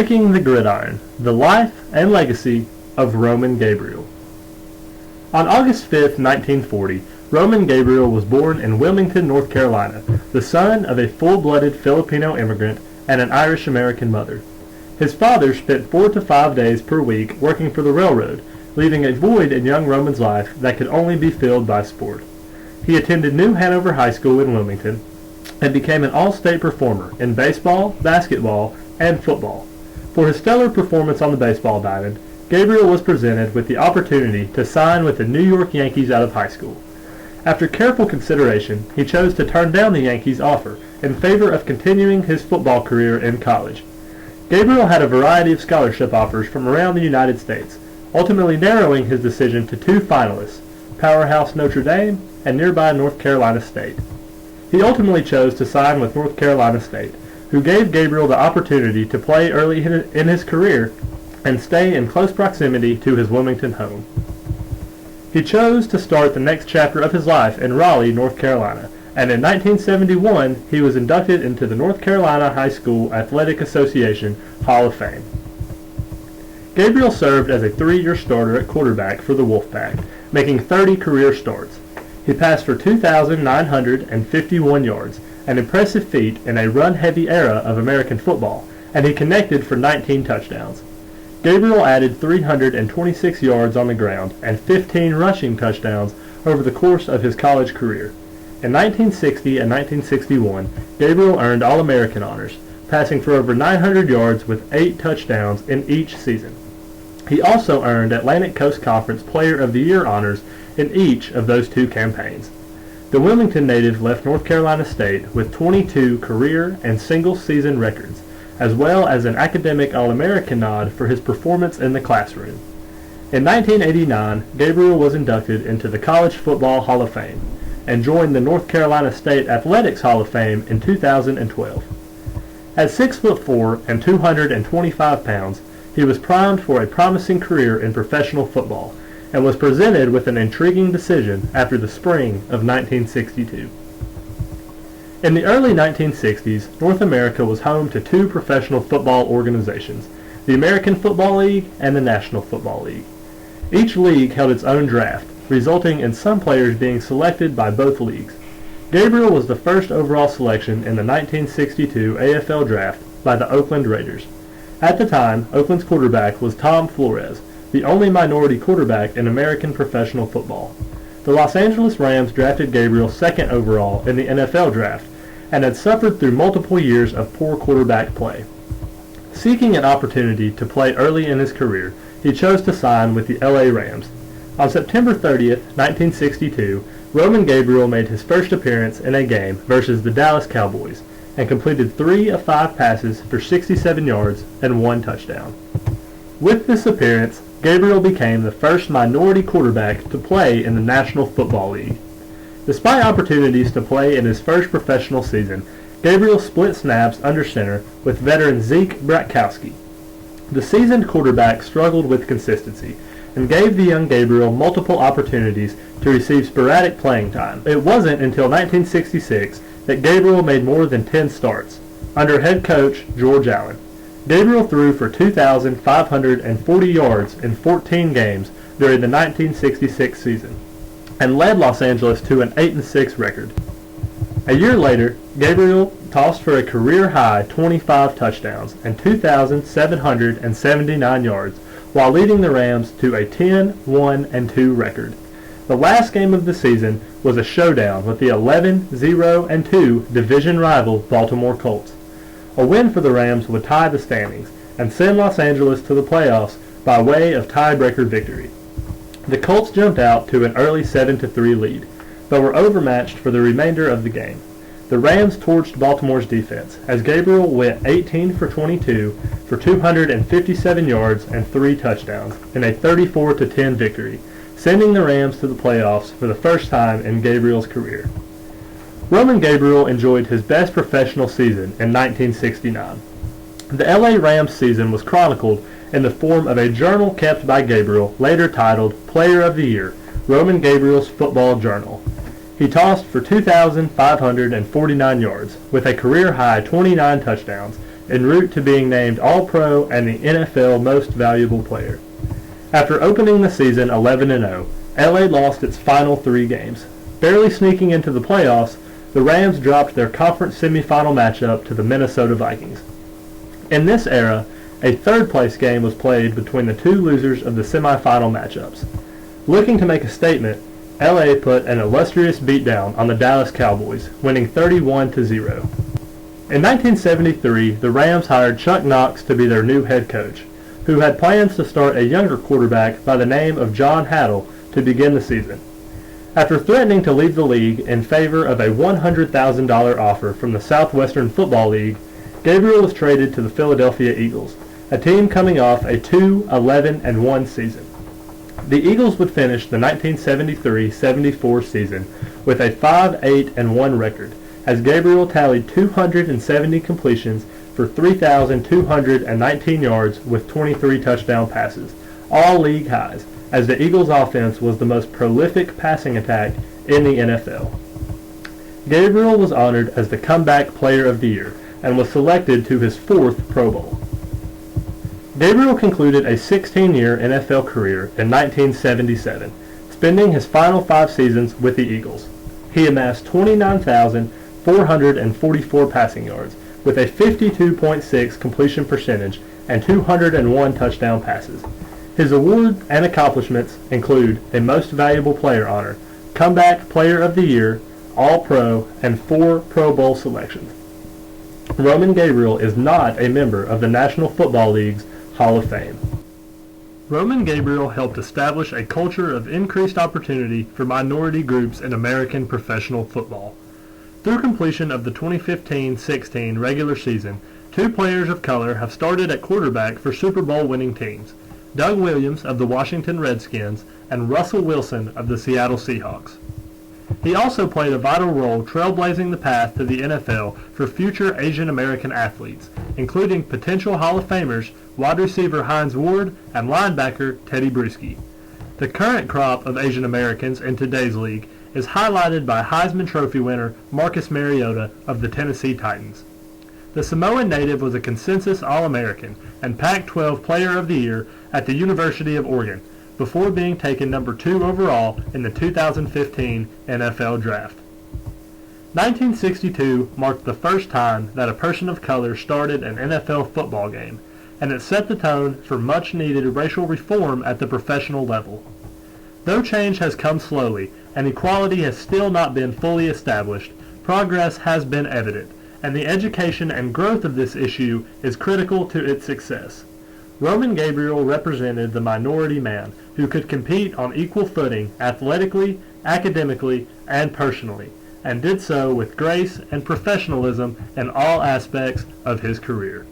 Breaking the Gridiron, the life and legacy of Roman Gabriel. On August 5, 1940, Roman Gabriel was born in Wilmington, North Carolina, the son of a full-blooded Filipino immigrant and an Irish-American mother. His father spent 4 to 5 days per week working for the railroad, leaving a void in young Roman's life that could only be filled by sport. He attended New Hanover High School in Wilmington and became an all-state performer in baseball, basketball, and football. For his stellar performance on the baseball diamond, Gabriel was presented with the opportunity to sign with the New York Yankees out of high school. After careful consideration, he chose to turn down the Yankees' offer in favor of continuing his football career in college. Gabriel had a variety of scholarship offers from around the United States, ultimately narrowing his decision to 2 finalists, powerhouse Notre Dame and nearby North Carolina State. He ultimately chose to sign with North Carolina State, who gave Gabriel the opportunity to play early in his career and stay in close proximity to his Wilmington home. He chose to start the next chapter of his life in Raleigh, North Carolina, and in 1971 he was inducted into the North Carolina High School Athletic Association Hall of Fame. Gabriel served as a 3-year starter at quarterback for the Wolfpack, making 30 career starts. He passed for 2,951 yards, an impressive feat in a run-heavy era of American football, and he connected for 19 touchdowns. Gabriel added 326 yards on the ground and 15 rushing touchdowns over the course of his college career. In 1960 and 1961, Gabriel earned All-American honors, passing for over 900 yards with 8 touchdowns in each season. He also earned Atlantic Coast Conference Player of the Year honors in each of those 2 campaigns. The Wilmington native left North Carolina State with 22 career and single-season records, as well as an academic All-American nod for his performance in the classroom. In 1989, Gabriel was inducted into the College Football Hall of Fame and joined the North Carolina State Athletics Hall of Fame in 2012. At 6'4" and 225 pounds, he was primed for a promising career in professional football and was presented with an intriguing decision after the spring of 1962. In the early 1960s, North America was home to 2 professional football organizations, the American Football League and the National Football League. Each league held its own draft, resulting in some players being selected by both leagues. Gabriel was the first overall selection in the 1962 AFL draft by the Oakland Raiders. At the time, Oakland's quarterback was Tom Flores, the only minority quarterback in American professional football. The Los Angeles Rams drafted Gabriel 2nd overall in the NFL draft and had suffered through multiple years of poor quarterback play. Seeking an opportunity to play early in his career, he chose to sign with the LA Rams. On September 30th, 1962, Roman Gabriel made his first appearance in a game versus the Dallas Cowboys and completed 3 of 5 passes for 67 yards and 1 touchdown. With this appearance, Gabriel became the first minority quarterback to play in the National Football League. Despite opportunities to play in his first professional season, Gabriel split snaps under center with veteran Zeke Bratkowski. The seasoned quarterback struggled with consistency and gave the young Gabriel multiple opportunities to receive sporadic playing time. It wasn't until 1966 that Gabriel made more than 10 starts, under head coach George Allen. Gabriel threw for 2,540 yards in 14 games during the 1966 season and led Los Angeles to an 8-6 record. A year later, Gabriel tossed for a career-high 25 touchdowns and 2,779 yards while leading the Rams to a 10-1-2 record. The last game of the season was a showdown with the 11-0-2 division rival Baltimore Colts. A win for the Rams would tie the standings and send Los Angeles to the playoffs by way of tiebreaker victory. The Colts jumped out to an early 7-3 lead, but were overmatched for the remainder of the game. The Rams torched Baltimore's defense as Gabriel went 18 for 22 for 257 yards and 3 touchdowns in a 34-10 victory, sending the Rams to the playoffs for the first time in Gabriel's career. Roman Gabriel enjoyed his best professional season in 1969. The LA Rams season was chronicled in the form of a journal kept by Gabriel, later titled Player of the Year, Roman Gabriel's Football Journal. He tossed for 2,549 yards, with a career-high 29 touchdowns, en route to being named All-Pro and the NFL Most Valuable Player. After opening the season 11-0, LA lost its final 3 games. Barely sneaking into the playoffs, the Rams dropped their conference semifinal matchup to the Minnesota Vikings. In this era, a third-place game was played between the 2 losers of the semifinal matchups. Looking to make a statement, LA put an illustrious beatdown on the Dallas Cowboys, winning 31-0. In 1973, the Rams hired Chuck Knox to be their new head coach, who had plans to start a younger quarterback by the name of John Haddle to begin the season. After threatening to leave the league in favor of a $100,000 offer from the Southwestern Football League, Gabriel was traded to the Philadelphia Eagles, a team coming off a 2-11-1 season. The Eagles would finish the 1973-74 season with a 5-8-1 record, as Gabriel tallied 270 completions for 3,219 yards with 23 touchdown passes, all league highs, as the Eagles' offense was the most prolific passing attack in the NFL. Gabriel was honored as the Comeback Player of the Year and was selected to his 4th Pro Bowl. Gabriel concluded a 16-year NFL career in 1977, spending his final 5 seasons with the Eagles. He amassed 29,444 passing yards, with a 52.6 completion percentage and 201 touchdown passes. His awards and accomplishments include a Most Valuable Player honor, Comeback Player of the Year, All-Pro, and 4 Pro Bowl selections. Roman Gabriel is not a member of the National Football League's Hall of Fame. Roman Gabriel helped establish a culture of increased opportunity for minority groups in American professional football. Through completion of the 2015-16 regular season, 2 players of color have started at quarterback for Super Bowl winning teams, Doug Williams of the Washington Redskins and Russell Wilson of the Seattle Seahawks. He also played a vital role trailblazing the path to the NFL for future Asian American athletes, including potential Hall of Famers wide receiver Hines Ward and linebacker Teddy Bruschi. The current crop of Asian Americans in today's league is highlighted by Heisman Trophy winner Marcus Mariota of the Tennessee Titans. The Samoan native was a consensus All-American and Pac-12 Player of the Year at the University of Oregon, before being taken number 2 overall in the 2015 NFL Draft. 1962 marked the first time that a person of color started an NFL football game, and it set the tone for much-needed racial reform at the professional level. Though change has come slowly and equality has still not been fully established, progress has been evident, and the education and growth of this issue is critical to its success. Roman Gabriel represented the minority man who could compete on equal footing athletically, academically, and personally, and did so with grace and professionalism in all aspects of his career.